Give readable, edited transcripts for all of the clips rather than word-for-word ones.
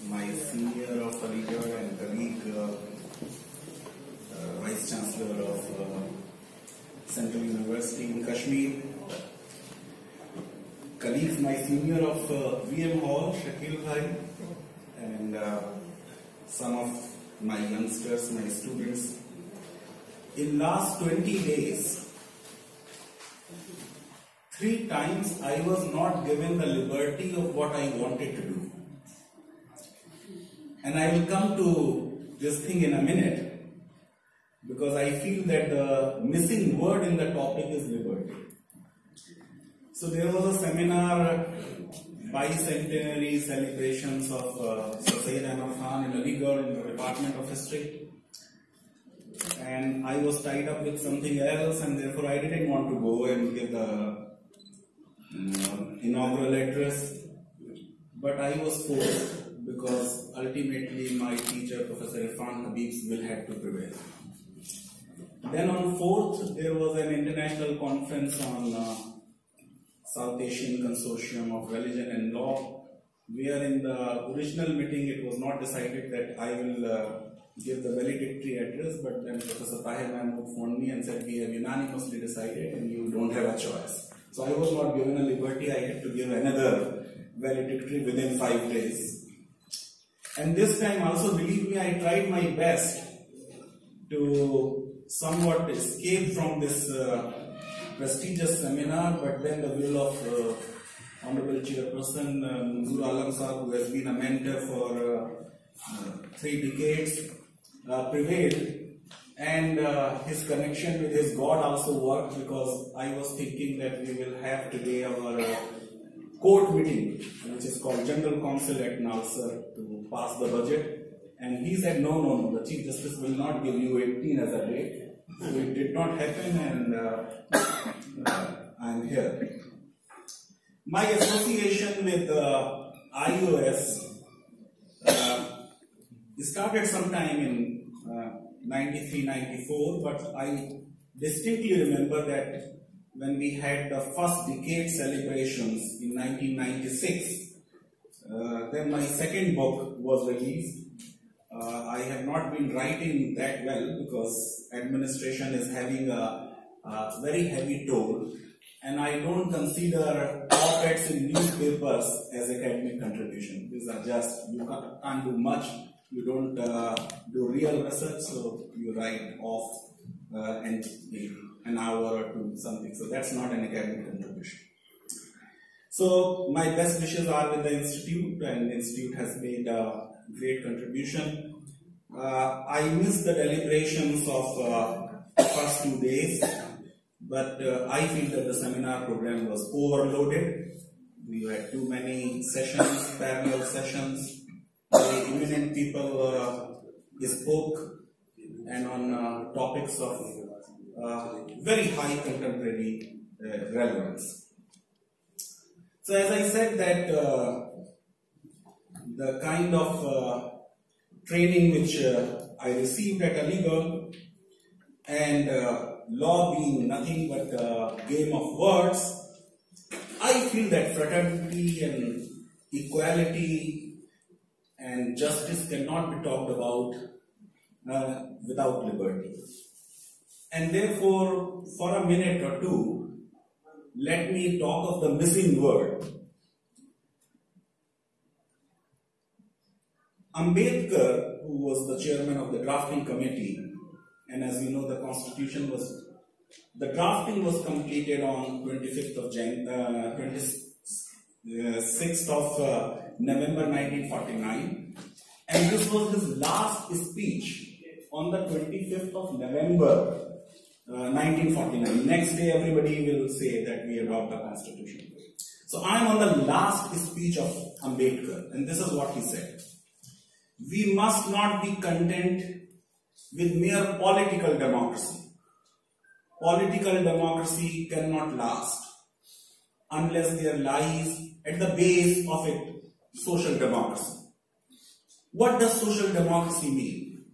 my senior of Aligarh and colleague, Vice Chancellor of Central University in Kashmir, colleagues, my senior of VM Hall, Shakil Bhai, and some of my youngsters, my students. In last 20 days, 3 times I was not given the liberty of what I wanted to do. And I will come to this thing in a minute, because I feel that the missing word in the topic is liberty. So there was a seminar, bicentenary celebrations of Sir Syed Ahmad Khan in Aligarh in the Department of History. And I was tied up with something else, and therefore I didn't want to go and give the inaugural address. But I was forced, because ultimately my teacher, Professor Irfan Habibs, will have to prevail. Then on 4th, there was an international conference on South Asian Consortium of Religion and Law, where in the original meeting it was not decided that I will give the valedictory address, but then Professor Tahir Mahmood phoned me and said, we have unanimously decided and you don't have a choice. So I was not given a liberty, I had to give another valedictory within 5 days. And this time also, believe me, I tried my best to somewhat escape from this prestigious seminar, but then the will of Honorable Chairperson Manzoor Alam Sahab, who has been a mentor for 3 decades, prevailed, and his connection with his God also worked, because I was thinking that we will have today our court meeting, which is called General Council at Nalsar, to pass the budget, and he said no, the Chief Justice will not give you 18 as a date. So it did not happen, and I am here. My association with IOS started sometime in 93-94, but I distinctly remember that when we had the first decade celebrations in 1996, then my second book was released. I have not been writing that well, because administration is having a very heavy toll, and I don't consider op-eds in newspapers as academic contribution. These are just, you can't do much, you don't do real research, so you write off and an hour or two, something. So that's not an academic contribution. So my best wishes are with the Institute, and the Institute has made a great contribution. I missed the deliberations of first 2 days, but I feel that the seminar program was overloaded. We had too many sessions, parallel sessions. Very eminent people spoke, and on topics of very high contemporary relevance. So as I said, that the kind of training which I received at Aligarh, and law being nothing but a game of words, I feel that fraternity and equality and justice cannot be talked about without liberty. And therefore, for a minute or two, let me talk of the missing word. Ambedkar, who was the chairman of the drafting committee, and as you know, the constitution was, the drafting was completed on 26th of November 1949, and this was his last speech on the 25th of November 1949. Next day everybody will say that we adopt the constitution. So I am on the last speech of Ambedkar, and this is what he said. We must not be content with mere political democracy. Political democracy cannot last unless there lies at the base of it social democracy. What does social democracy mean?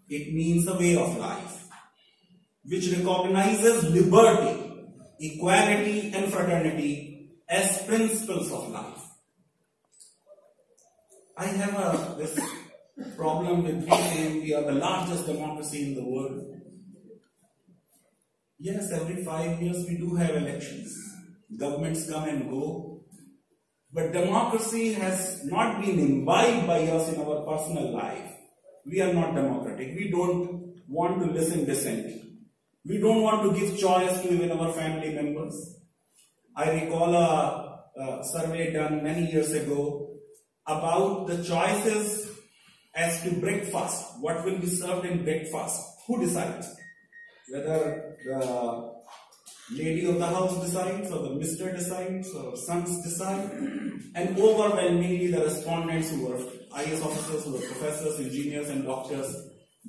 It means a way of life which recognizes liberty, equality and fraternity as principles of life. I have this problem with saying we are the largest democracy in the world. Yes, every 5 years we do have elections. Governments come and go. But democracy has not been imbibed by us in our personal life. We are not democratic. We don't want to listen decently. We don't want to give choice to even our family members. I recall a survey done many years ago about the choices as to breakfast. What will be served in breakfast? Who decides? Whether the lady of the house decides, or the mister decides, or sons decide. And overwhelmingly the respondents, who were IAS officers, who were professors, engineers and doctors,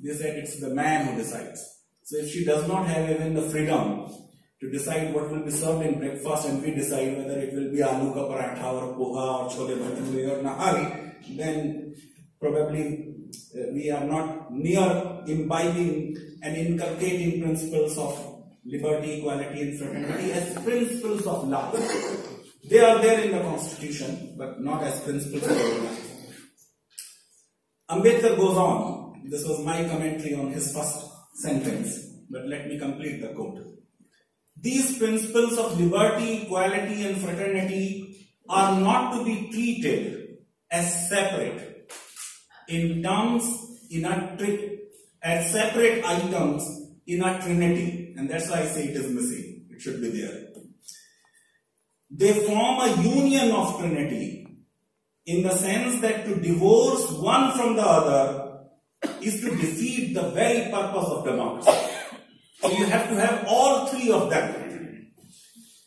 they said it's the man who decides. So if she does not have even the freedom to decide what will be served in breakfast, and we decide whether it will be aloo ka paratha or poha or chole bhature or nahari, then probably we are not near imbibing and inculcating principles of liberty, equality and fraternity as principles of life. They are there in the constitution, but not as principles of life. Ambedkar goes on. This was my commentary on his first sentence, but let me complete the quote. These principles of liberty, equality and fraternity are not to be treated as separate in terms as separate items in a trinity, and that's why I say it is missing. It should be there. They form a union of trinity in the sense that to divorce one from the other is to defeat the very purpose of democracy. So you have to have all three of them.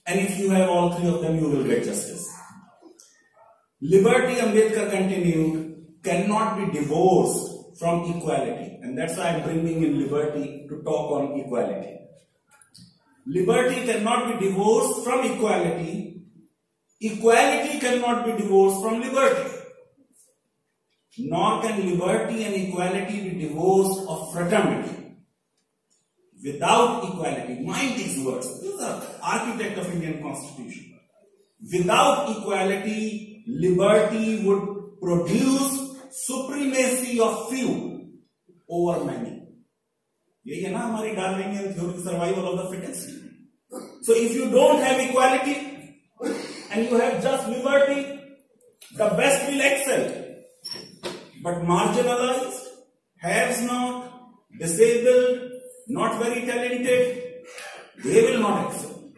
And if you have all three of them, you will get justice. Liberty, Ambedkar continued, cannot be divorced from equality. And that's why I'm bringing in liberty to talk on equality. Liberty cannot be divorced from equality. Equality cannot be divorced from liberty. Nor can liberty and equality be divorced of fraternity. Without equality, mind these words, this is the architect of Indian Constitution. Without equality, liberty would produce supremacy of few over many. This is our Darwinian theory, survival of the fittest. So if you don't have equality and you have just liberty, the best will excel. But marginalized, haves not, disabled, not very talented, they will not excel.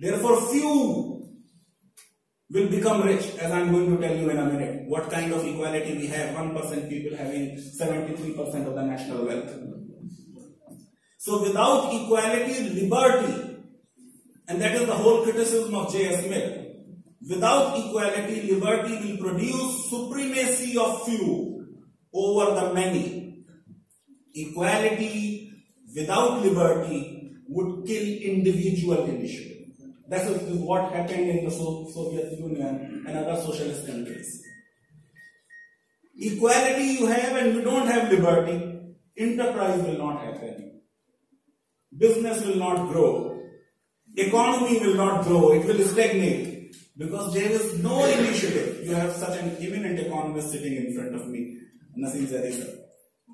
Therefore, few will become rich, as I am going to tell you in a minute. What kind of equality we have? 1% people having 73% of the national wealth. So without equality, liberty, and that is the whole criticism of J.S. Mill. Without equality, liberty will produce supremacy of few over the many. Equality without liberty would kill individual initiative. That is what happened in the Soviet Union and other socialist countries. Equality you have and you don't have liberty, enterprise will not happen. Business will not grow. Economy will not grow. It will stagnate. Because there is no initiative. You have such an eminent economist sitting in front of me, Naseem Zaidi sir.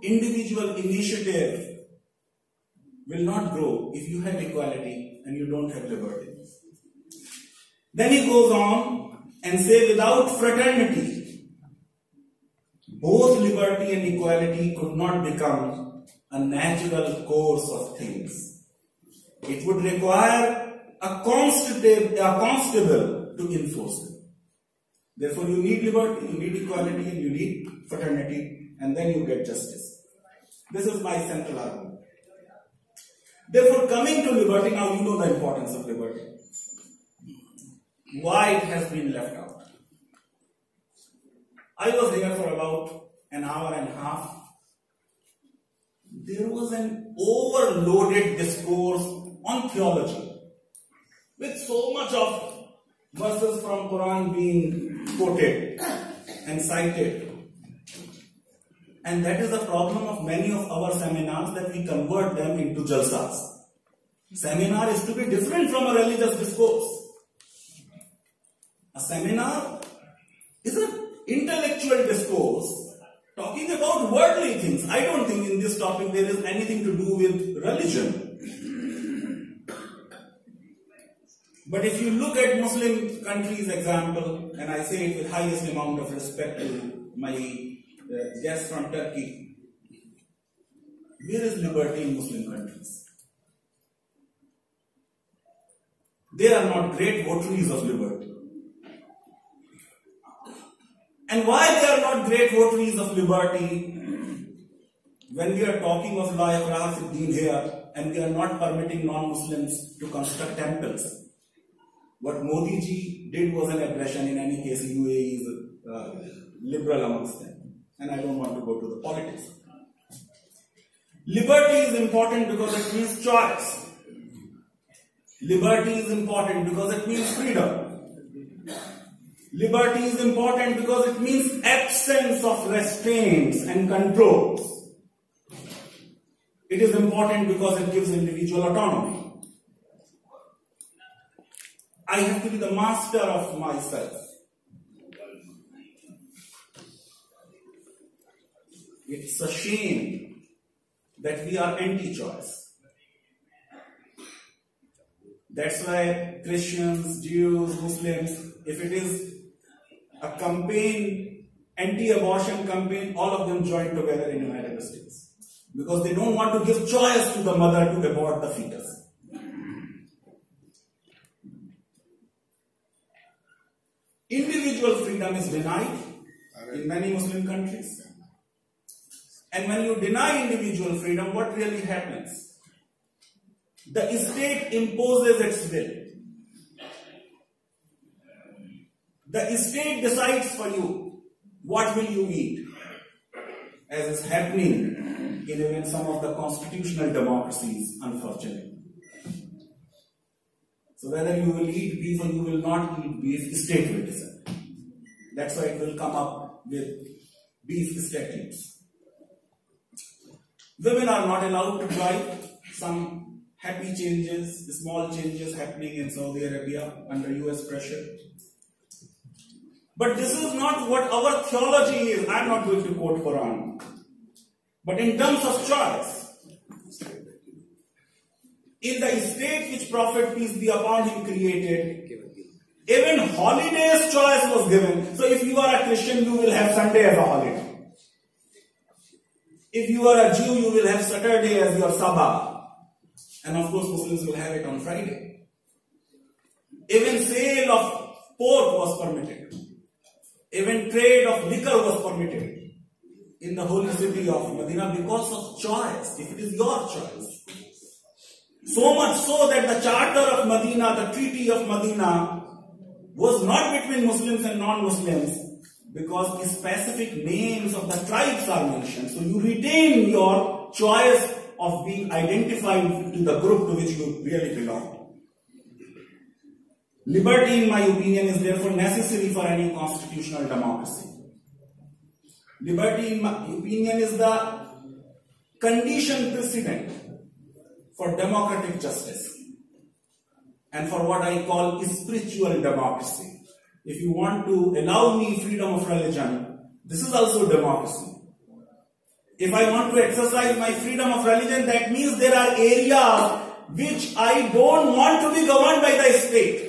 Individual initiative will not grow if you have equality and you don't have liberty. Then he goes on and says, without fraternity, both liberty and equality could not become a natural course of things. It would require a constable to enforce it. Therefore, you need liberty, you need equality, and you need fraternity, and then you get justice. This is my central argument. Therefore, coming to liberty, now you know the importance of liberty. Why it has been left out. I was here for about an hour and a half. There was an overloaded discourse on theology, with so much of verses from Quran being quoted and cited. And that is the problem of many of our seminars, that we convert them into jalsas. Seminar is to be different from a religious discourse. A seminar is a intellectual discourse talking about worldly things. I don't think in this topic there is anything to do with religion. But if you look at Muslim countries' example, and I say it with highest amount of respect to my guest from Turkey, where is liberty in Muslim countries? They are not great votaries of liberty. And why they are not great votaries of liberty? When we are talking of La Ikraha fi Deen here, and we are not permitting non-Muslims to construct temples, what Modi ji did was an aggression. In any case, UAE is liberal amongst them. And I don't want to go to the politics. Liberty is important because it means choice. Liberty is important because it means freedom. Liberty is important because it means absence of restraints and controls. It is important because it gives individual autonomy. I have to be the master of myself. It's a shame that we are anti-choice. That's why Christians, Jews, Muslims, if it is a campaign, anti-abortion campaign, all of them join together in the United States. Because they don't want to give choice to the mother to abort the fetus. Individual freedom is denied in many Muslim countries. And when you deny individual freedom, what really happens? The state imposes its will. The state decides for you what will you eat, as is happening in even some of the constitutional democracies, unfortunately. So whether you will eat beef or you will not eat beef, state will decide. That's why it will come up with beef statutes. Women are not allowed to drive. Some happy changes, small changes happening in Saudi Arabia under US pressure. But this is not what our theology is. I am not going to quote Quran. But in terms of choice, in the state which Prophet, peace be upon him, created, even holidays choice was given. So if you are a Christian, you will have Sunday as a holiday. If you are a Jew, you will have Saturday as your Sabbath. And of course, Muslims will have it on Friday. Even sale of pork was permitted. Even trade of liquor was permitted in the holy city of Medina because of choice. If it is your choice. So much so that the Charter of Medina, the Treaty of Medina, was not between Muslims and non-Muslims because the specific names of the tribes are mentioned. So you retain your choice of being identified to the group to which you really belong. Liberty, in my opinion, is therefore necessary for any constitutional democracy. Liberty, in my opinion, is the condition precedent for democratic justice and for what I call spiritual democracy. If you want to allow me freedom of religion, this is also democracy. If I want to exercise my freedom of religion, that means there are areas which I don't want to be governed by the state.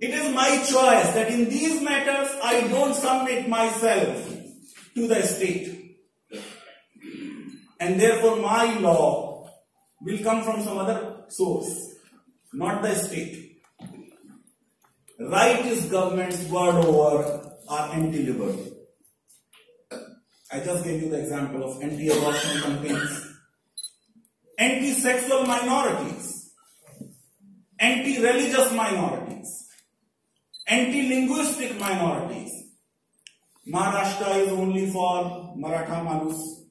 It is my choice that in these matters I don't submit myself to the state. And therefore my law will come from some other source, not the state. Rightist governments world over are anti-liberty. I just gave you the example of anti-abortion campaigns, anti-sexual minorities, anti-religious minorities, anti-linguistic minorities. Maharashtra is only for Maratha Manus,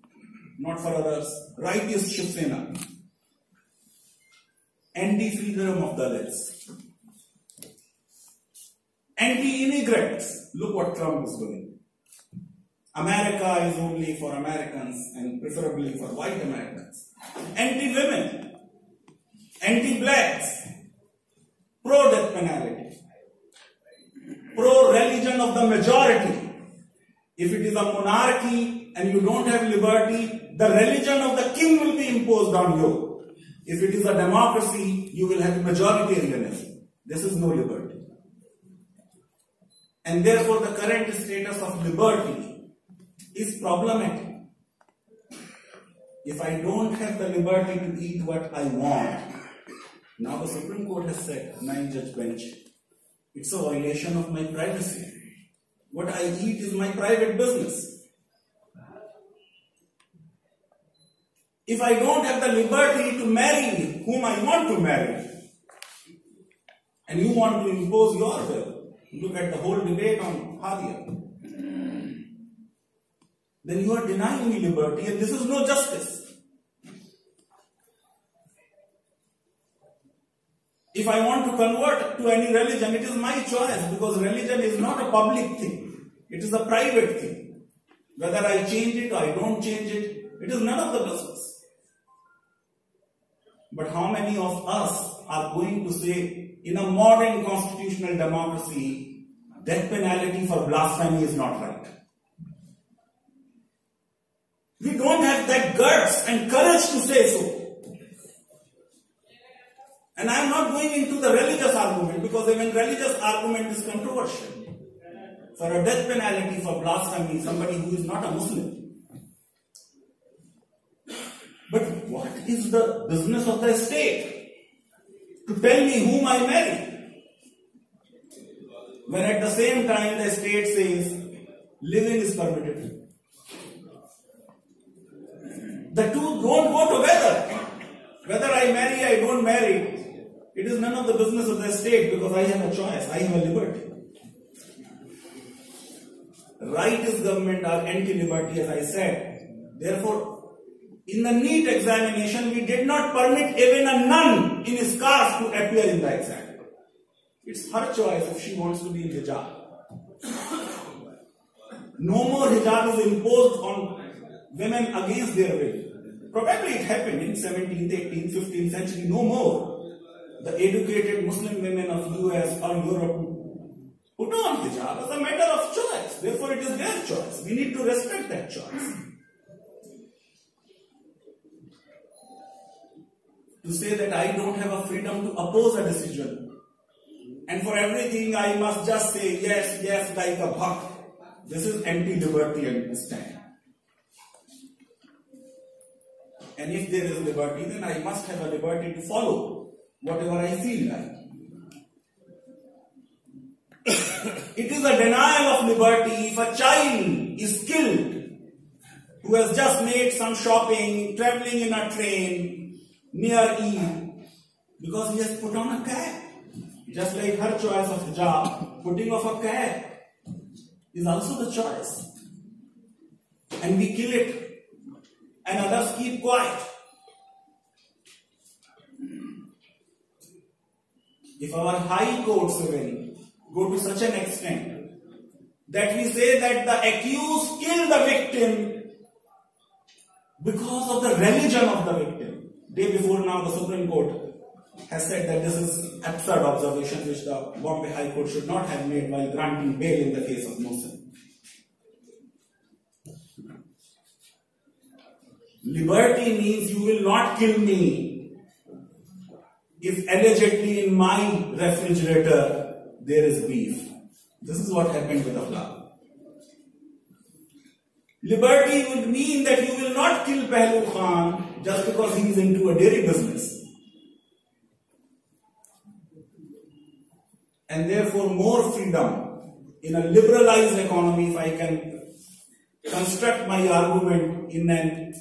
not for others. Rightist Shiv Sena. Anti-freedom of Dalits. Anti-immigrants. Look what Trump is doing. America is only for Americans and preferably for white Americans. Anti-women. Anti-blacks. Pro-death penalty. pro-religion of the majority. If it is a monarchy and you don't have liberty, the religion of the king will be imposed on you. If it is a democracy, you will have majoritarianism. This is no liberty. And therefore the current status of liberty is problematic. If I don't have the liberty to eat what I want, now the Supreme Court has said, 9-judge bench, it's a violation of my privacy. What I eat is my private business. If I don't have the liberty to marry whom I want to marry, and you want to impose your will, look at the whole debate on Hadia, then you are denying me liberty, and this is no justice. If I want to convert to any religion, it is my choice, because religion is not a public thing. It is a private thing. Whether I change it or I don't change it, it is none of the business. But how many of us are going to say, in a modern constitutional democracy, death penalty for blasphemy is not right? We don't have that guts and courage to say so. And I am not going into the religious argument, because even religious argument is controversial. For a death penalty for blasphemy, somebody who is not a Muslim. But what is the business of the state to tell me whom I marry, when at the same time the state says living is permitted? The two don't go together. Whether I marry, I don't marry, it is none of the business of the state, because I have a choice, I have a liberty. Rightist government are anti-liberty, as I said. Therefore, in the NEET examination, we did not permit even a nun in scarf to appear in the exam. It's her choice if she wants to be in hijab. No more hijab is imposed on women against their will. Probably it happened in 17th, 18th, 15th century, no more. The educated Muslim women of US or Europe put on hijab as a matter of choice. Therefore, it is their choice. We need to respect that choice. To say that I don't have a freedom to oppose a decision, and for everything I must just say yes, yes, like a buck, this is anti-liberty stand. And if there is liberty, then I must have a liberty to follow whatever I feel like. It is a denial of liberty if a child is killed who has just made some shopping, traveling in a train near Eid, because he has put on a cap. Just like her choice of hijab, putting of a cap is also the choice. And we kill it, and others keep quiet. If our high courts even go to such an extent that we say that the accused killed the victim because of the religion of the victim. Day before now, the Supreme Court has said that this is absurd observation which the Bombay High Court should not have made while granting bail in the case of Mohsen. Liberty means you will not kill me if allegedly in my refrigerator there is beef. This is what happened with Aflaq. Liberty would mean that you will not kill Pehlu Khan just because he is into a dairy business. And therefore more freedom in a liberalized economy, if I can construct my argument in an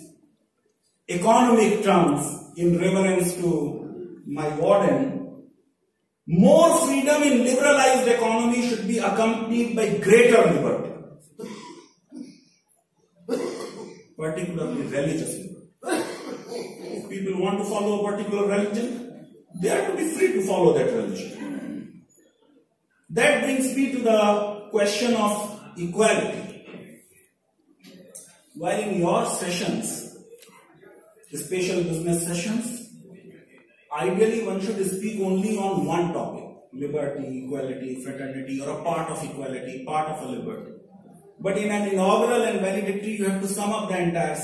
economic terms in reference to my warden, more freedom in liberalized economy should be accompanied by greater liberty. Particularly religious liberty. If people want to follow a particular religion, they are to be free to follow that religion. That brings me to the question of equality. While in your sessions, special business sessions, ideally one should speak only on one topic. liberty, equality, fraternity, or a part of equality, part of a liberty. But in an inaugural and valedictory, you have to sum up the entire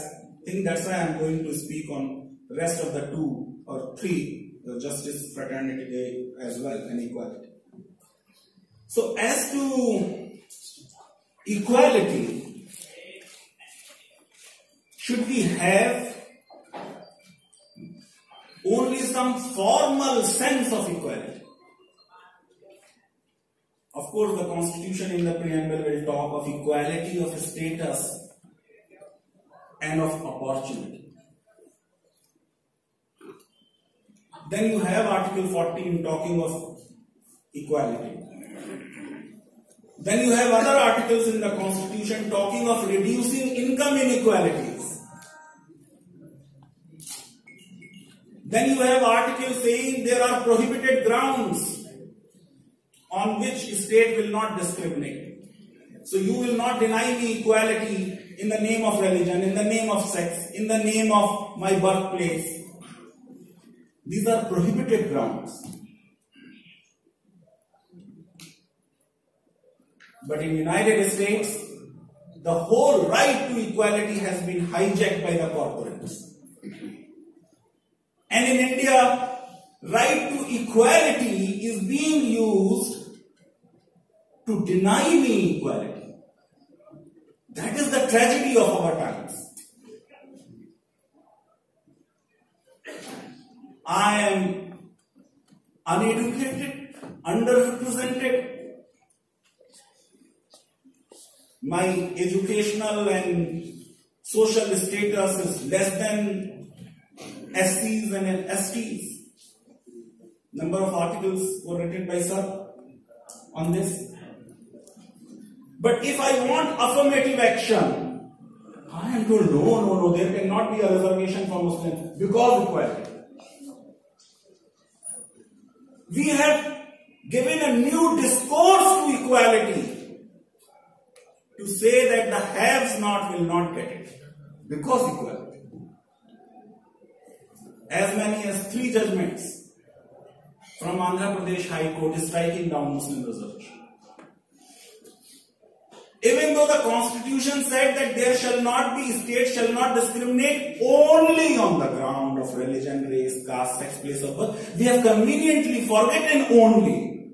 thing. That's why I'm going to speak on the rest of the 2 or 3, the justice, fraternity as well, and equality. So as to equality, should we have only some formal sense of equality? Of course, the Constitution in the preamble will talk of equality of status and of opportunity. Then you have Article 14 talking of equality. Then you have other articles in the Constitution talking of reducing income inequalities. Then you have articles saying there are prohibited grounds on which state will not discriminate. So you will not deny me equality in the name of religion, in the name of sex, in the name of my birthplace. These are prohibited grounds. But in United States, the whole right to equality has been hijacked by the corporates. And in India, right to equality is being used to deny me equality. That is the tragedy of our times. I am uneducated, underrepresented. My educational and social status is less than SCs and STs. Number of articles were written by Sir on this. But if I want affirmative action, I am told no, there cannot be a reservation for Muslims because equality. We have given a new discourse to equality to say that the haves-not will not get it because equality. As many as 3 judgments from Andhra Pradesh High Court is striking down Muslim reservation. Even though the Constitution said that there shall not be, state shall not discriminate only on the ground of religion, race, caste, sex, place of birth, we have conveniently forgotten only.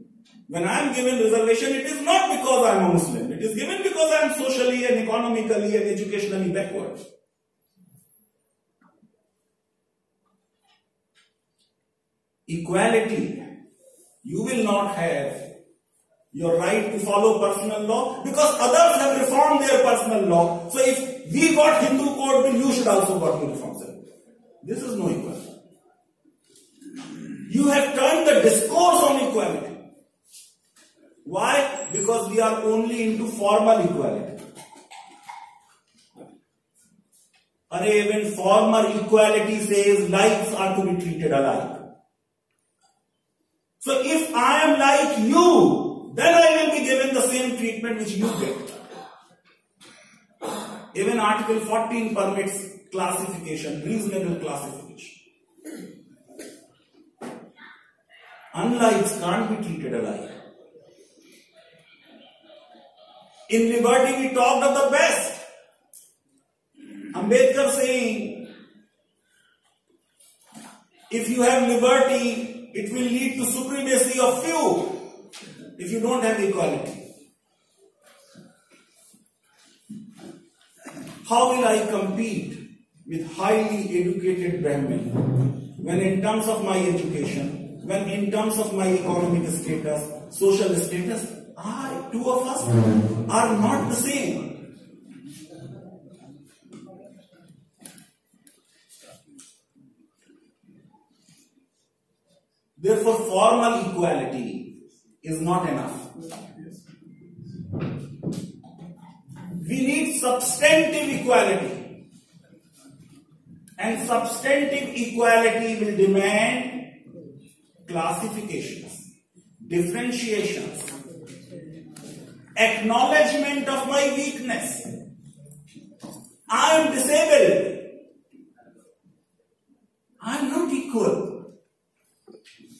When I am given reservation, it is not because I am a Muslim. It is given because I am socially and economically and educationally backward. Equality, you will not have your right to follow personal law because others have reformed their personal law. So if we got Hindu code bill, you should also got to reform it. This is no equality. You have turned the discourse on equality. Why? Because we are only into formal equality. Even formal equality says likes are to be treated alike. So if I am like you, then I will be given the same treatment which you get. Even Article 14 permits classification, reasonable classification. Unlikes can't be treated alike. In liberty we talked of the best. Ambedkar saying, if you have liberty, it will lead to supremacy of few if you don't have equality. How will I compete with highly educated Brahmin when in terms of my education, when in terms of my economic status, social status, two of us are not the same. Therefore, formal equality is not enough. We need substantive equality. And substantive equality will demand classifications, differentiations, acknowledgement of my weakness. I am disabled. I am not equal.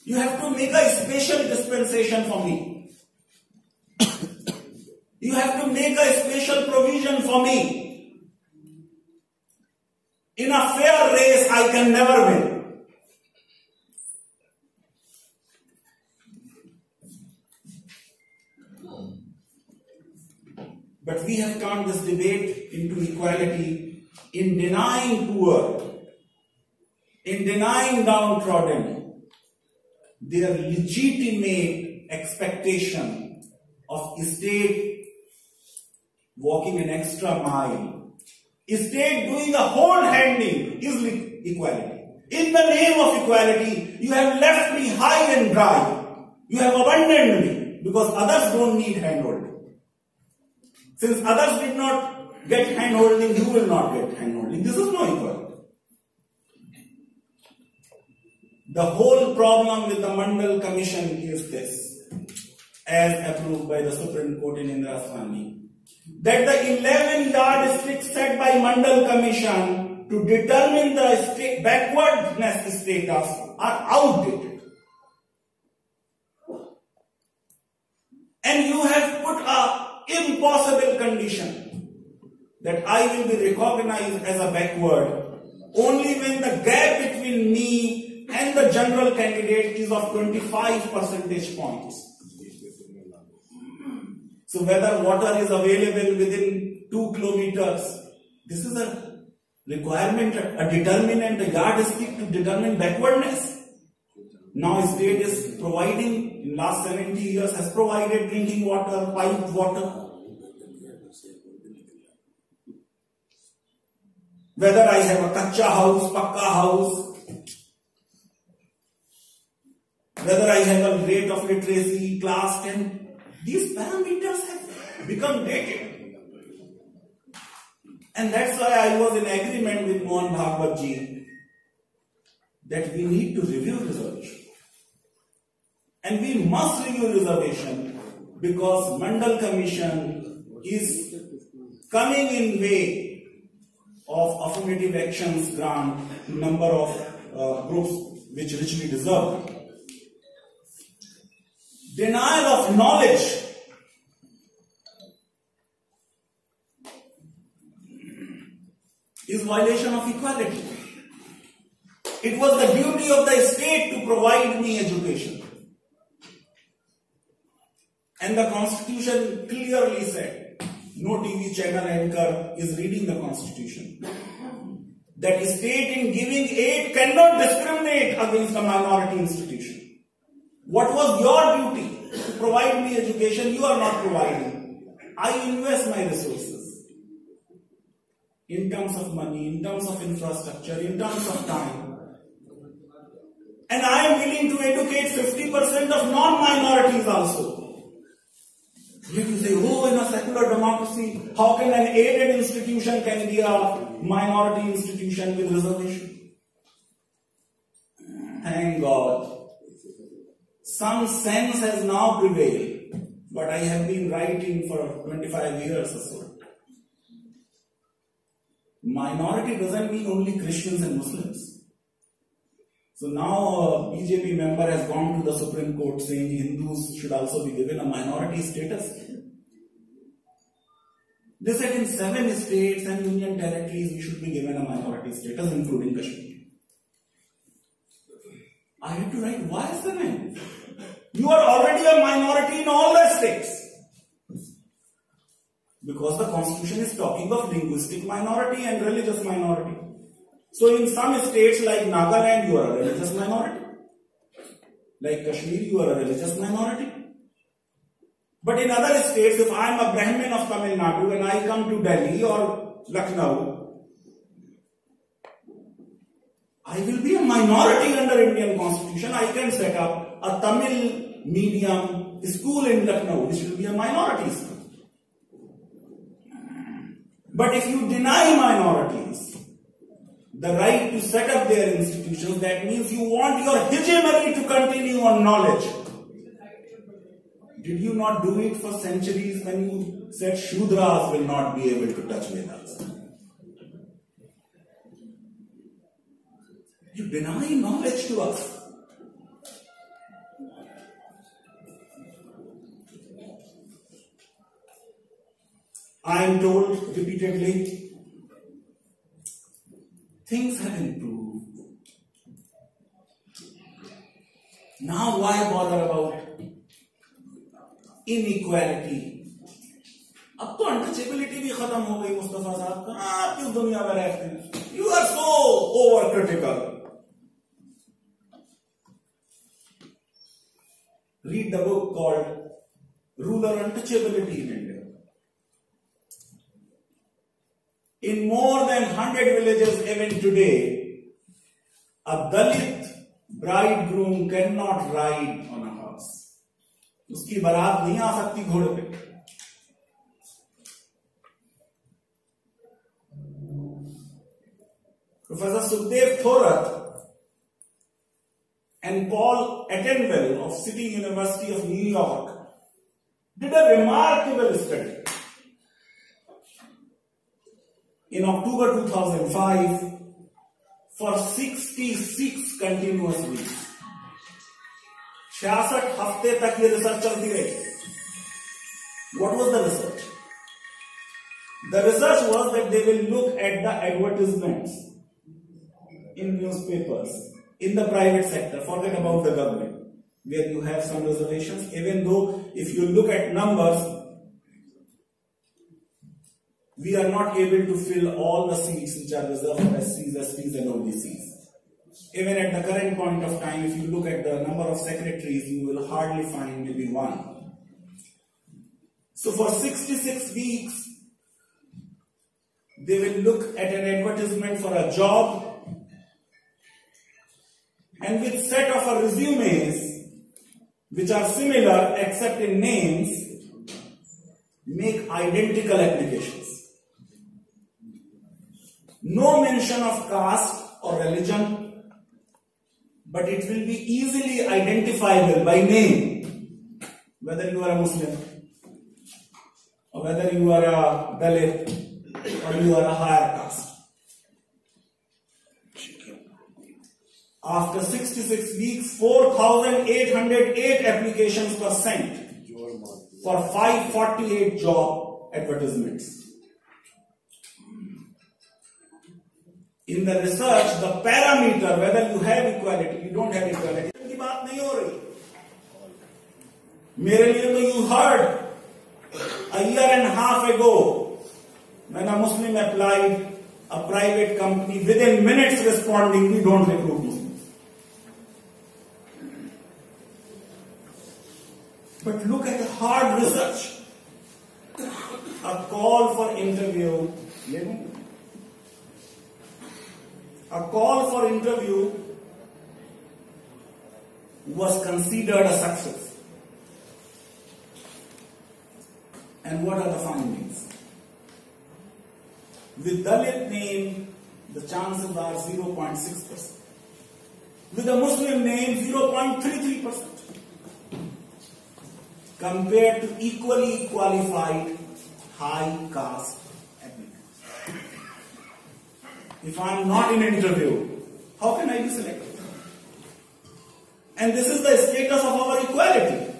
You have to make a special dispensation for me. You have to make a special provision for me. In a fair race, I can never win. But we have turned this debate into equality in denying poor, in denying downtrodden their legitimate expectation of state walking an extra mile, state doing a whole handing is equality. In the name of equality, you have left me high and dry. You have abandoned me because others don't need handholding. Since others did not get handholding, you will not get handholding. This is no equality. The whole problem with the Mandal Commission is this, as approved by the Supreme Court in Indira Swamy, that the 11 yardsticks set by Mandal Commission to determine the backwardness status are outdated. And you have put a impossible condition that I will be recognized as a backward only when the gap between me and the general candidate is of 25 percentage points. So whether water is available within 2 kilometers, this is a requirement, a determinant, a yardstick to determine backwardness. Now state is providing, in last 70 years has provided drinking water, piped water. Whether I have a kacha house, pakka house, whether I have a rate of literacy, class 10, these parameters have become dated. And that's why I was in agreement with Mohan Bhagwat ji that we need to review reservation. And we must review reservation because Mandal Commission is coming in way of affirmative actions grant number of groups which richly deserve. Denial of knowledge is violation of equality. It was the duty of the state to provide me education. And the Constitution clearly said, no TV channel anchor is reading the Constitution, that state in giving aid cannot discriminate against a minority institution. What was your duty? To provide me education, you are not providing. I invest my resources in terms of money, in terms of infrastructure, in terms of time. And I am willing to educate 50% of non-minorities also. You say, oh, in a secular democracy, how can an aided institution can be a minority institution with reservation? Thank God. Some sense has now prevailed, but I have been writing for 25 years or so. Minority doesn't mean only Christians and Muslims. So now a BJP member has gone to the Supreme Court saying Hindus should also be given a minority status. They said in 7 states and union territories we should be given a minority status, including Kashmir. I had to write, why 7? You are already a minority in all the states. Because the Constitution is talking of linguistic minority and religious minority. So in some states like Nagaland, you are a religious minority. Like Kashmir, you are a religious minority. But in other states, if I am a Brahmin of Tamil Nadu and I come to Delhi or Lucknow, I will be a minority under Indian Constitution. I can set up a Tamil medium school in Lucknow, which will be a minority school. But if you deny minorities the right to set up their institutions, that means you want your hegemony to continue on knowledge. Did you not do it for centuries when you said Shudras will not be able to touch Vedas? You deny knowledge to us. I am told repeatedly, things have improved. Now why bother about inequality? अब तो untouchability भी खत्म हो गई मुस्तफा साहब का, आप किस दुनिया में रहते हैं? You are so over critical. Read the book called Rural Untouchability in India. In more than 100 villages even today, a Dalit bridegroom cannot ride on a horse. उसकी बारात नहीं आ सकती घोड़े पे. Professor Sukhdev Thorat and Paul Attenborough of City University of New York did a remarkable study. In October 2005, for 66 continuous weeks, 66 हफ्ते तक ये research चलती रही. What was the research? The research was that they will look at the advertisements in newspapers, in the private sector, forget about the government, where you have some reservations, even though if you look at numbers, we are not able to fill all the seats which are reserved for SCs, STs and OBCs. Even at the current point of time, if you look at the number of secretaries, you will hardly find maybe one. So for 66 weeks, they will look at an advertisement for a job, and with set of resumes which are similar except in names, make identical applications. No mention of caste or religion, but it will be easily identifiable by name, whether you are a Muslim, or whether you are a Dalit, or you are a higher caste. After 66 weeks, 4,808 applications were sent for 548 job advertisements. In the research, the parameter, whether you have equality, you don't have equality, की बात नहीं हो रही. मेरे लिए तो you heard a year and a half ago when a Muslim applied, a private company within minutes responding, we don't recruit Muslims. But look at the hard research. A call for interview. A call for interview was considered a success. And what are the findings? With Dalit name, the chances are 0.6%. With a Muslim name, 0.33%. Compared to equally qualified high caste applicants. If I am not in an interview, how can I be selected? And this is the status of our equality.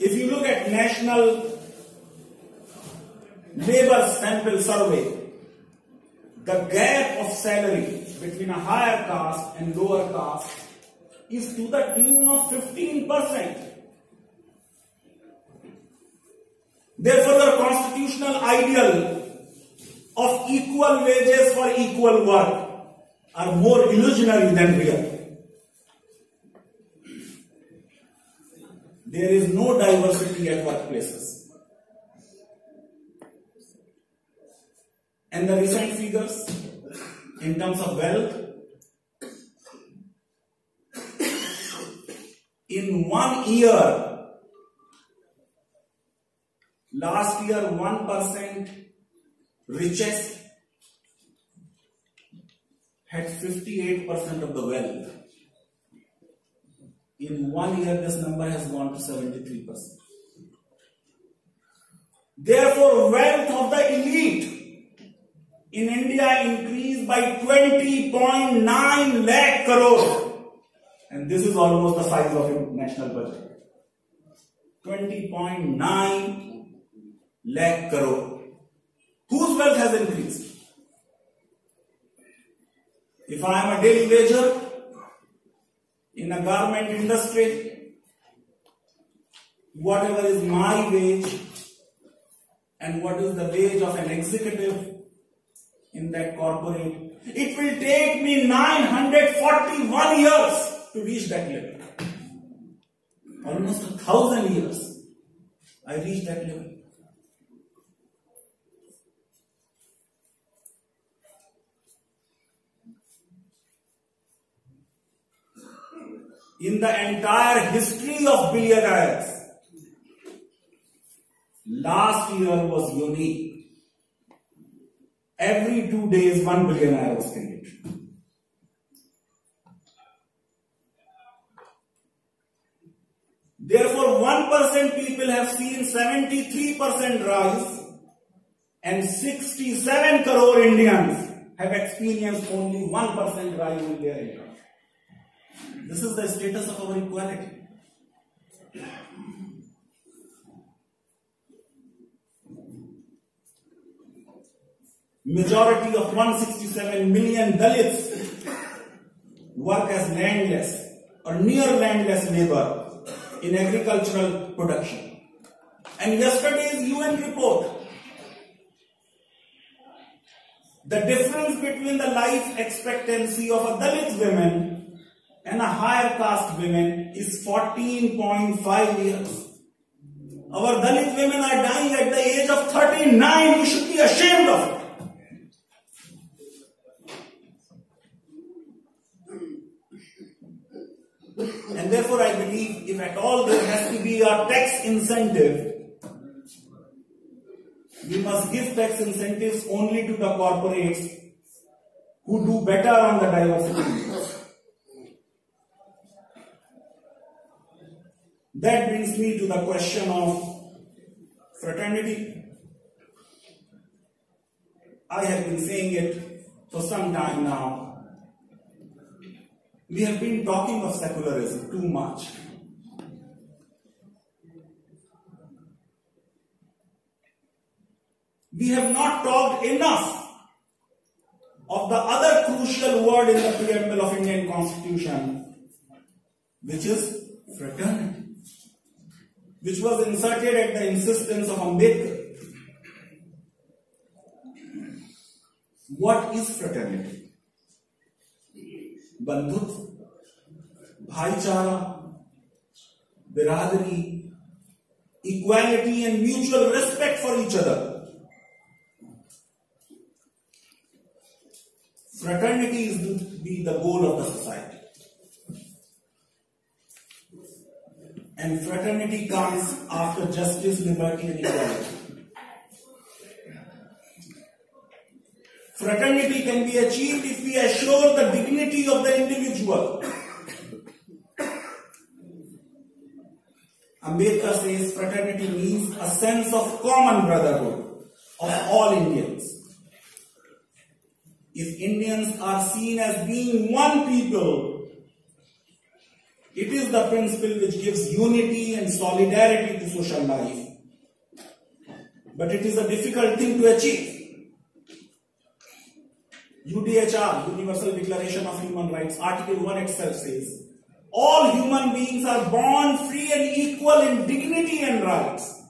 If you look at National Labor Sample Survey, the gap of salary between a higher caste and lower caste is to the tune of 15%. Therefore, the constitutional ideal of equal wages for equal work are more illusionary than real. There is no diversity at workplaces. And the recent figures in terms of wealth, in 1 year, last year 1% richest had 58% of the wealth. In 1 year, this number has gone to 73%. Therefore, wealth of the elite in India increased by 20.9 lakh crore And this is almost the size of a national budget. 20.9 lakh crore. Whose wealth has increased? If I am a daily wager in a garment industry, whatever is my wage and what is the wage of an executive in that corporate, it will take me 941 years to reach that level. Almost 1,000 years I reached that level. In the entire history of billionaires, last year was unique. Every 2 days, 1 billionaire was created. Therefore, 1% people have seen 73% rise and 67 crore Indians have experienced only 1% rise in their income. This is the status of our equality. Majority of 167 million Dalits work as landless or near landless labor in agricultural production. And yesterday's UN report, the difference between the life expectancy of a Dalit woman and a higher caste women is 14.5 years. Our Dalit women are dying at the age of 39. We should be ashamed of it. And therefore I believe if at all there has to be a tax incentive, we must give tax incentives only to the corporates who do better on the diversity. That brings me to the question of fraternity. I have been saying it for some time now. We have been talking of secularism too much. We have not talked enough of the other crucial word in the preamble of Indian Constitution, which is fraternity, which was inserted at the insistence of Ambedkar. What is fraternity? Bandhut, Bhaichara, Biradari, equality and mutual respect for each other. Fraternity is to be the goal of the society. And fraternity comes after justice, liberty and equality. Fraternity can be achieved if we assure the dignity of the individual. Ambedkar says fraternity means a sense of common brotherhood of all Indians. If Indians are seen as being one people, it is the principle which gives unity and solidarity to social life. But it is a difficult thing to achieve. UDHR, Universal Declaration of Human Rights, Article 1 itself says, all human beings are born free and equal in dignity and rights.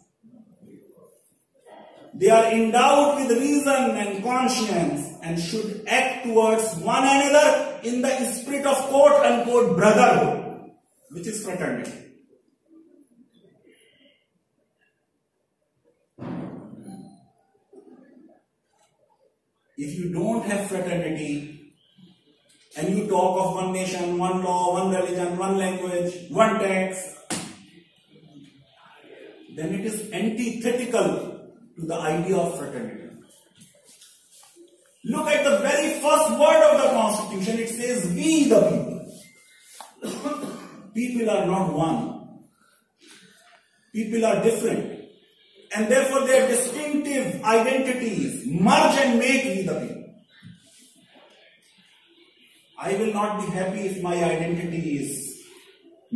They are endowed with reason and conscience and should act towards one another in the spirit of quote-unquote brotherhood, which is fraternity. If you don't have fraternity and you talk of one nation, one law, one religion, one language, one tax, then it is antithetical to the idea of fraternity. Look at the very first word of the Constitution. It says, we the people. People are not one. People are different. And therefore their distinctive identities merge and make we the people. I will not be happy if my identity is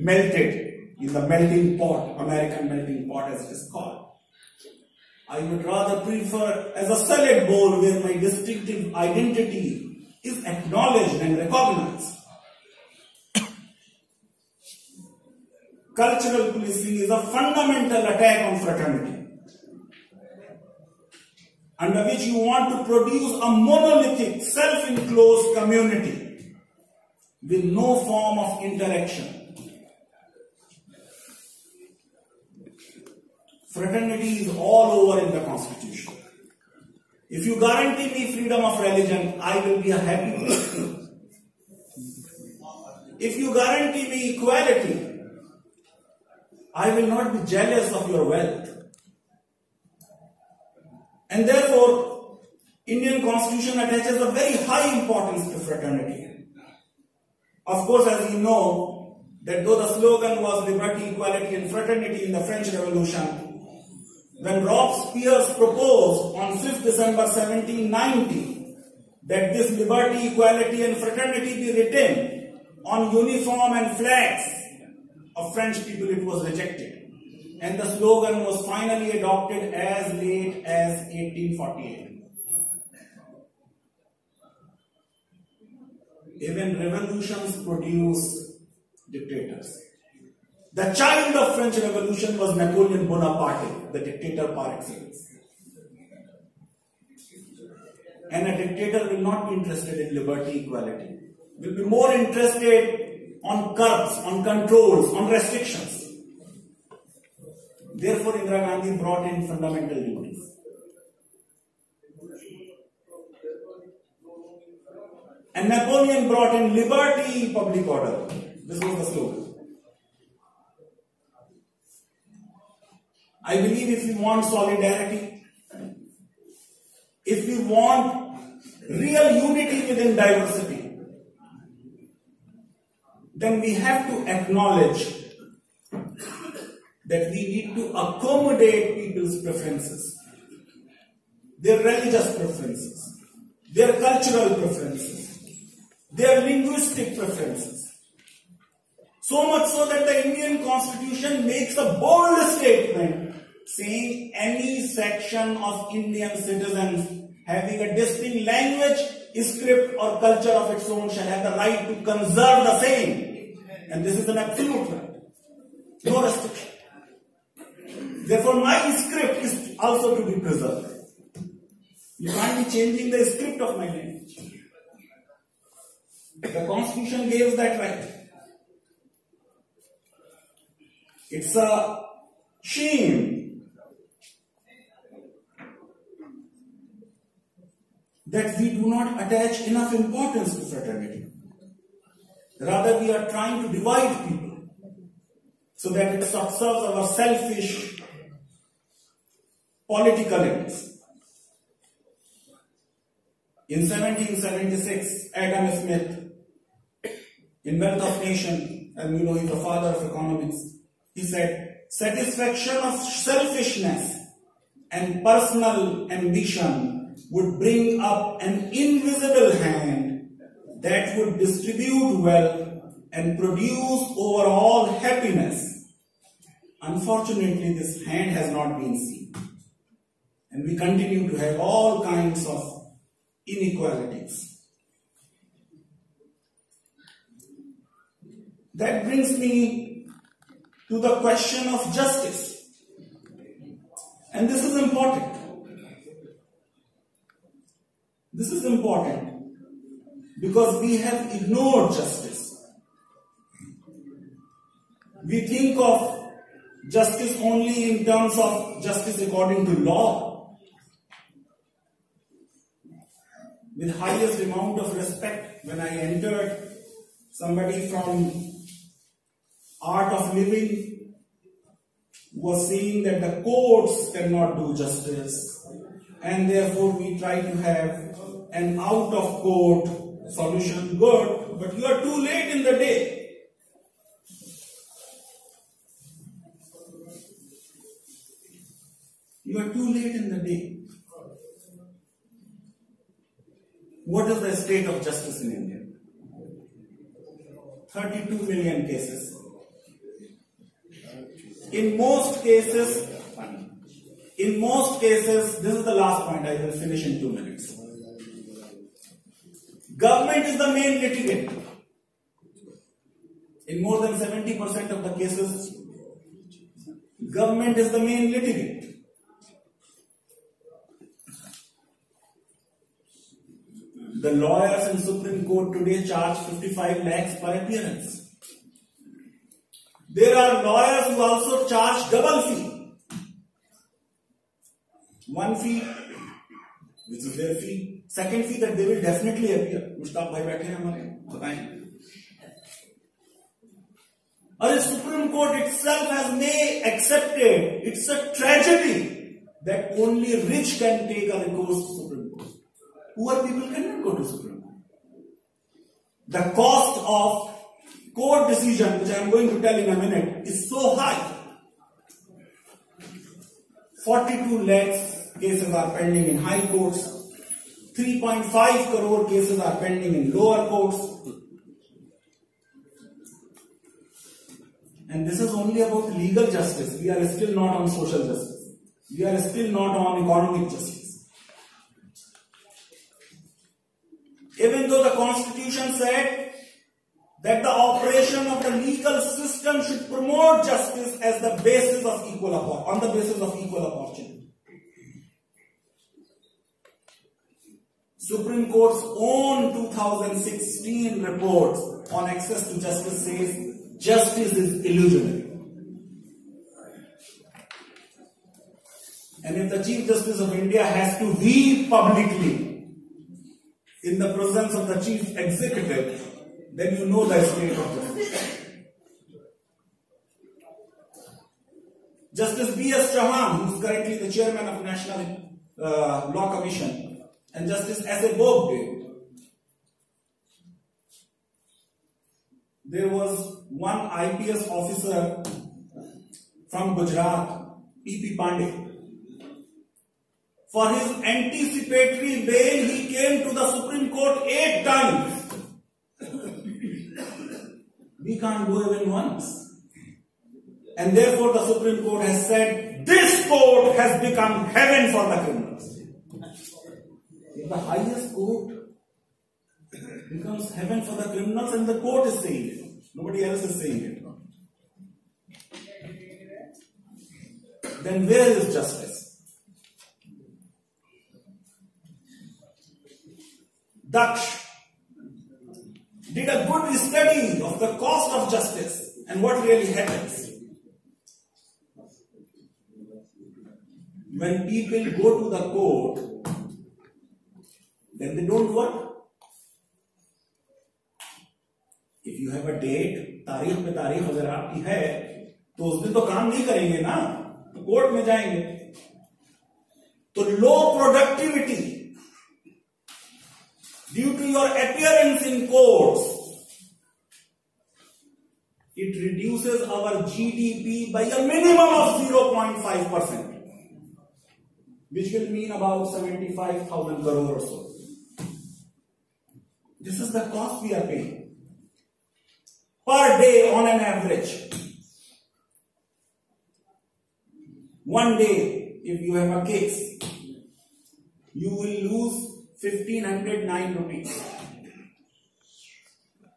melted in the melting pot, American melting pot as it is called. I would rather prefer as a salad bowl where my distinctive identity is acknowledged and recognized. Cultural policing is a fundamental attack on fraternity, under which you want to produce a monolithic, self-enclosed community with no form of interaction. Fraternity is all over in the Constitution. If you guarantee me freedom of religion, I will be a happy person. If you guarantee me equality, I will not be jealous of your wealth. And therefore, Indian Constitution attaches a very high importance to fraternity. Of course, as you know, that though the slogan was liberty, equality and fraternity in the French Revolution, when Robespierre proposed on 5th December 1790 that this liberty, equality and fraternity be written on uniform and flags of French people, it was rejected. And the slogan was finally adopted as late as 1848. Even revolutions produce dictators. The child of French Revolution was Napoleon Bonaparte, the dictator par excellence. And a dictator will not be interested in liberty, equality. Will be more interested on curbs, on controls, on restrictions. Therefore, Indira Gandhi brought in fundamental duties. And Napoleon brought in liberty, public order. This was the slogan. I believe if we want solidarity, if we want real unity within diversity, then we have to acknowledge that we need to accommodate people's preferences, their religious preferences, their cultural preferences, their linguistic preferences. So much so that the Indian Constitution makes a bold statement saying any section of Indian citizens having a distinct language, script or culture of its own shall have the right to conserve the same. And this is an absolute right. No restriction. Therefore, my script is also to be preserved. You can't be changing the script of my language. The Constitution gives that right. It's a shame that we do not attach enough importance to fraternity. Rather, we are trying to divide people so that it serves our selfish political ends. In 1776, Adam Smith, in Wealth of Nation, and you know he's the father of economics, he said, satisfaction of selfishness and personal ambition would bring up an invisible hand that would distribute wealth and produce overall happiness. Unfortunately, this hand has not been seen. And we continue to have all kinds of inequalities. That brings me to the question of justice. And this is important. This is important because we have ignored justice. We think of justice only in terms of justice according to law. With highest amount of respect, when I entered, somebody from Art of Living was saying that the courts cannot do justice, and therefore we try to have an out-of-court solution. Good, but you are too late in the day. You are too late in the day. What is the state of justice in India? 32 million cases. in most cases, this is the last point, I will finish in 2 minutes. Government is the main litigant. In more than 70% of the cases, government is the main litigant. The lawyers in Supreme Court today charge 55 lakhs per appearance. There are lawyers who also charge double fee. One fee, which is their fee. Second fee that they will definitely appear. Mushtaq bhai baithe hain hamare, bataएं. And the Supreme Court itself has accepted, it's a tragedy that only rich can take a recourse to Supreme Court. Poor people cannot go to Supreme Court. The cost of court decision, which I am going to tell in a minute, is so high. 42 lakhs cases are pending in high courts. 3.5 crore cases are pending in lower courts. And this is only about legal justice. We are still not on social justice. We are still not on economic justice. Even though the Constitution said that the operation of the legal system should promote justice as the basis of on the basis of equal opportunity. Supreme Court's own 2016 report on access to justice says justice is illusionary. And if the Chief Justice of India has to weep publicly in the presence of the Chief Executive, then you know the state of justice. Justice B.S. Chauhan, who is currently the chairman of National Law Commission, and Justice S.A. Bobde, there was one IPS officer from Gujarat, P.P. Pandey. For his anticipatory bail, he came to the Supreme Court 8 times. We can't do even once. And therefore the Supreme Court has said, this court has become heaven for the criminals. If the highest court becomes heaven for the criminals, and the court is saying it, nobody else is saying it, then where is justice? Daksh did a good study of the cost of justice and what really happens. When people go to the court, then they don't work. If you have a date, तारीख पे तारीख अगर आपकी है, तो उस दिन तो काम नहीं करेंगे ना, तो कोर्ट में जाएंगे. तो low productivity due to your appearance in courts, it reduces our GDP by a minimum of 0.5%, which will mean about 75,000 crore or so. This is the cost we are paying per day on an average. One day, if you have a case, you will lose 1,509 rupees.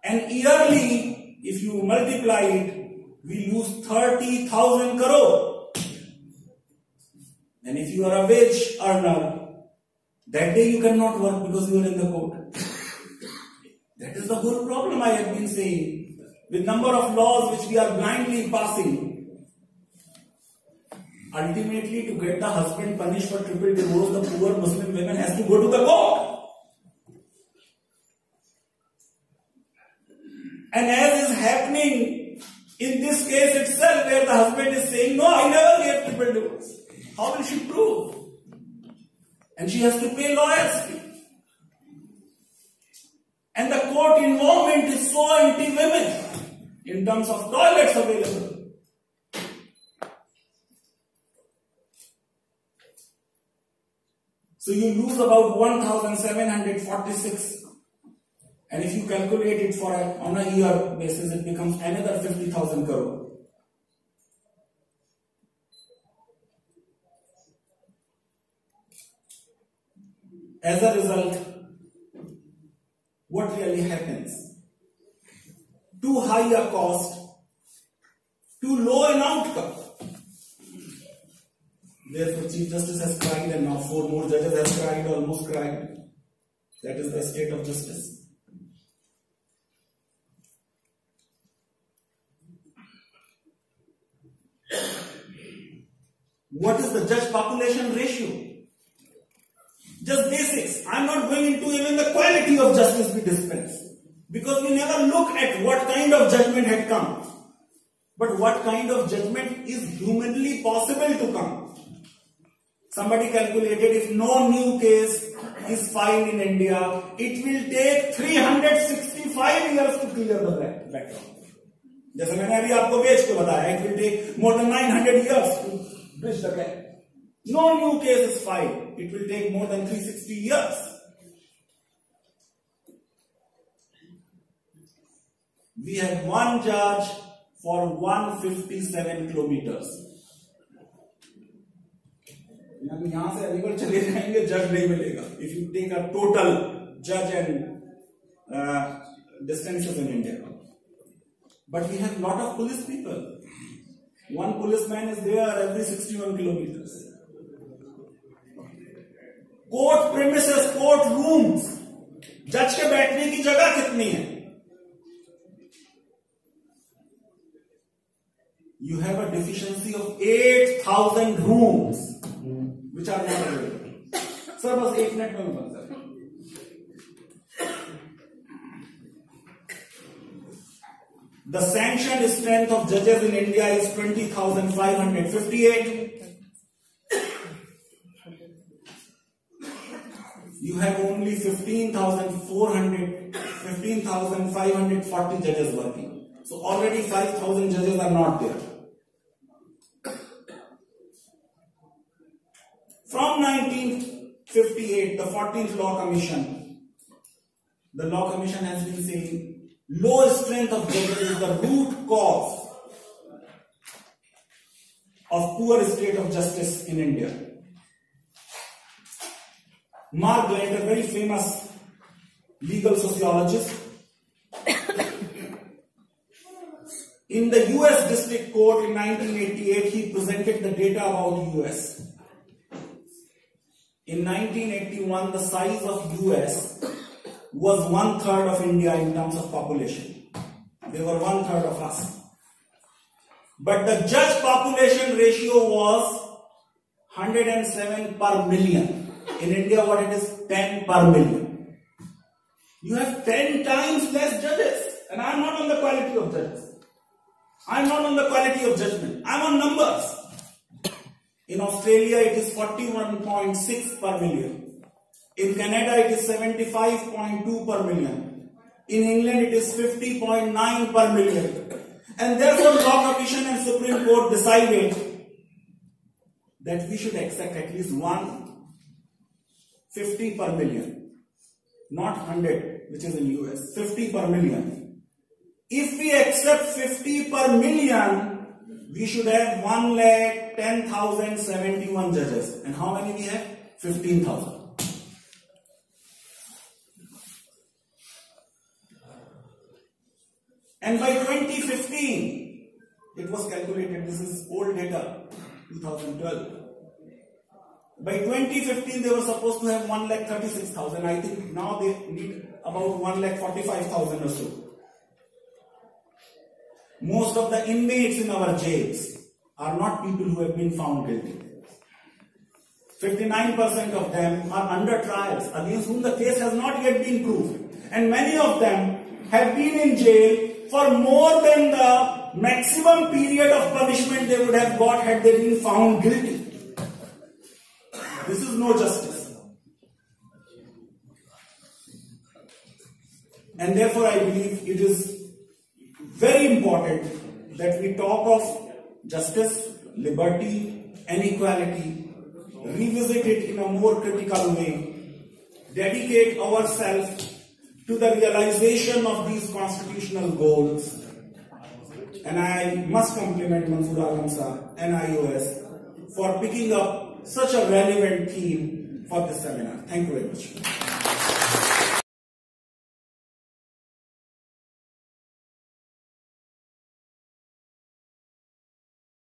And yearly, if you multiply it, we lose 30,000 crore. And if you are a wage earner, that day you cannot work because you are in the court. That is the whole problem I have been saying. With number of laws which we are blindly passing, ultimately to get the husband punished for triple divorce, the poor Muslim women has to go to the court. And as is happening in this case itself, where the husband is saying, no, I never gave triple divorce. How will she prove? And she has to pay lawyers' fee. And the court involvement is so anti-women in terms of toilets available. So you lose about 1,746. And if you calculate it on a year basis, it becomes another 50,000 crore. As a result, what really happens? Too high a cost, too low an outcome. Therefore, Chief Justice has cried, and now 4 more judges have cried, almost cried. That is the state of justice. What is the judge population ratio? Just basics. I am not going into even the quality of justice we dispense, because we never look at what kind of judgment had come, but what kind of judgment is humanly possible to come. Somebody calculated, if no new case is filed in India, it will take 365 years to clear the background. जैसे मैंने अभी आपको बेच को बताया, it will take more than 900 years to bridge the gap. No new case is filed, it will take more than 360 years. We have one judge for 157 kilometers. यहाँ से अलीगढ़ चले जाएंगे, जज नहीं मिलेगा. If you take a total judge and distances in India. But we have a lot of police people. One policeman is there every 61 kilometers. Court premises, court rooms. जज के बैठने की जगह कितनी है? You have a deficiency of 8,000 rooms which are not available. Sir, बस 1 minute में बता सकते. The sanctioned strength of judges in India is 20,558. You have only 15,540 judges working. So already 5,000 judges are not there. From 1958, the 14th Law Commission, the Law Commission has been saying low strength of judges is the root cause of poor state of justice in India. Mark Glenter, a very famous legal sociologist, in the US District Court in 1988, he presented the data about US. In 1981, the size of US was 1/3 of India in terms of population. They were 1/3 of us. But the judge population ratio was 107 per million. In India, what it is? 10 per million. You have 10 times less judges. And I am not on the quality of judges. I am not on the quality of judgment. I am on numbers. In Australia, it is 41.6 per million. In Canada, it is 75.2 per million. In England, it is 50.9 per million. And therefore, Law Commission and Supreme Court decided that we should accept at least 150 per million. Not 100, which is in US. 50 per million. If we accept 50 per million, we should have 1,10,071 judges. And how many we have? 15,000. And by 2015, it was calculated, this is old data, 2012. By 2015, they were supposed to have 1,36,000. I think now they need about 1,45,000 or so. Most of the inmates in our jails are not people who have been found guilty. 59% of them are under trials against whom the case has not yet been proved. And many of them have been in jail for more than the maximum period of punishment they would have got had they been found guilty. This is no justice. And therefore I believe it is very important that we talk of justice, liberty, and equality, revisit it in a more critical way, dedicate ourselves to the realization of these constitutional goals. And I must compliment Mansoor Alam Sir and IOS for picking up such a relevant theme for this seminar. Thank you very much.